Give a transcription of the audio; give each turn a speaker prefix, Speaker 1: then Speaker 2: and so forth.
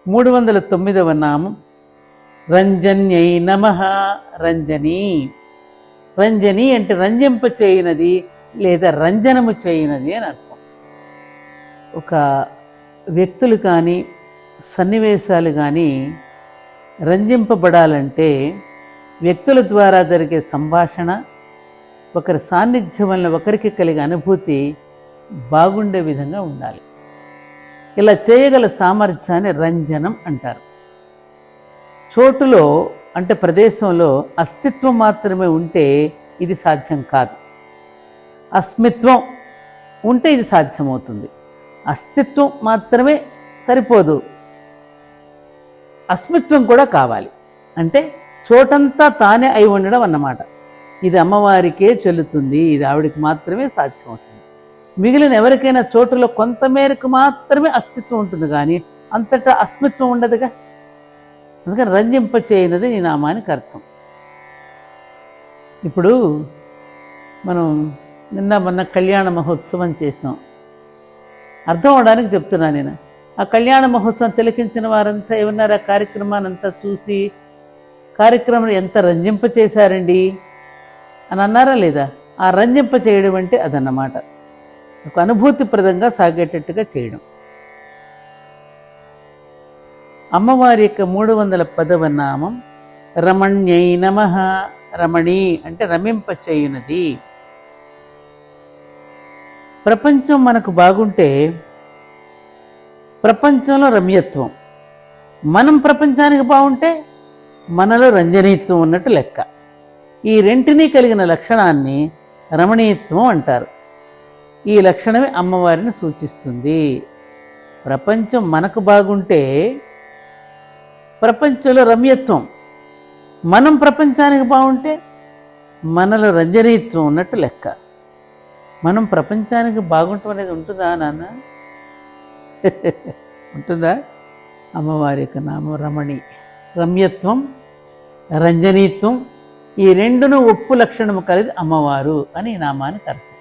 Speaker 1: 309వ నామం రంజన్యై నమః. రంజని. రంజని అంటే రంజింప చేయనది లేదా రంజనము చేయనది అని అర్థం. ఒక వ్యక్తులు కానీ సన్నివేశాలు కానీ రంజింపబడాలంటే వ్యక్తుల ద్వారా జరిగే సంభాషణ, ఒకరి సాన్నిధ్యం వల్ల ఒకరికి కలిగే అనుభూతి బాగుండే విధంగా ఉండాలి. ఇలా చేయగల సామర్థ్యాన్ని రంజనం అంటారు. చోటులో అంటే ప్రదేశంలో అస్తిత్వం మాత్రమే ఉంటే ఇది సాధ్యం కాదు. అస్మిత్వం ఉంటే ఇది సాధ్యమవుతుంది. అస్తిత్వం మాత్రమే సరిపోదు, అస్మిత్వం కూడా కావాలి. అంటే చోటంతా తానే అయి ఉండడం అన్నమాట. ఇది అమ్మవారికే చెల్లుతుంది, ఇది ఆవిడికి మాత్రమే సాధ్యమవుతుంది. మిగిలిన ఎవరికైనా చోటులో కొంతమేరకు మాత్రమే అస్తిత్వం ఉంటుంది, కానీ అంతటా అస్మిత్వం ఉండదుగా. అందుకని రంజింప చేయనది ఈ నామానికి అర్థం. ఇప్పుడు మనం మొన్న కళ్యాణ మహోత్సవం చేసాం. అర్థం అవడానికి చెప్తున్నా నేను. ఆ కళ్యాణ మహోత్సవం తిలకించిన వారంతా ఏమన్నారు, ఆ కార్యక్రమాన్ని అంతా చూసి కార్యక్రమం ఎంత రంజింప చేశారండి అని అన్నారా లేదా? ఆ రంజింప చేయడం అంటే అదన్నమాట, ఒక అనుభూతిప్రదంగా సాగేటట్టుగా చేయడం. అమ్మవారి యొక్క 310వ నామం రమణ్యై నమః. రమణి అంటే రమింప చేయునది. ప్రపంచం మనకు బాగుంటే ప్రపంచంలో రమ్యత్వం, మనం ప్రపంచానికి బాగుంటే మనలో రంజనీత్వం ఉన్నట్టు లెక్క. ఈ రెంటినీ కలిగిన లక్షణాన్ని రమణీయత్వం అంటారు. ఈ లక్షణమే అమ్మవారిని సూచిస్తుంది. ప్రపంచం మనకు బాగుంటే ప్రపంచంలో రమ్యత్వం, మనం ప్రపంచానికి బాగుంటే మనలో రంజనీత్వం ఉన్నట్టు లెక్క. మనం ప్రపంచానికి బాగుంటాం అనేది ఉంటుందా నాన్న? ఉంటుందా? అమ్మవారి యొక్క నామం రమణి. రమ్యత్వం, రంజనీత్వం, ఈ రెండును ఒప్పు లక్షణము కలిగి అమ్మవారు అని ఈ నామానికి అర్థం.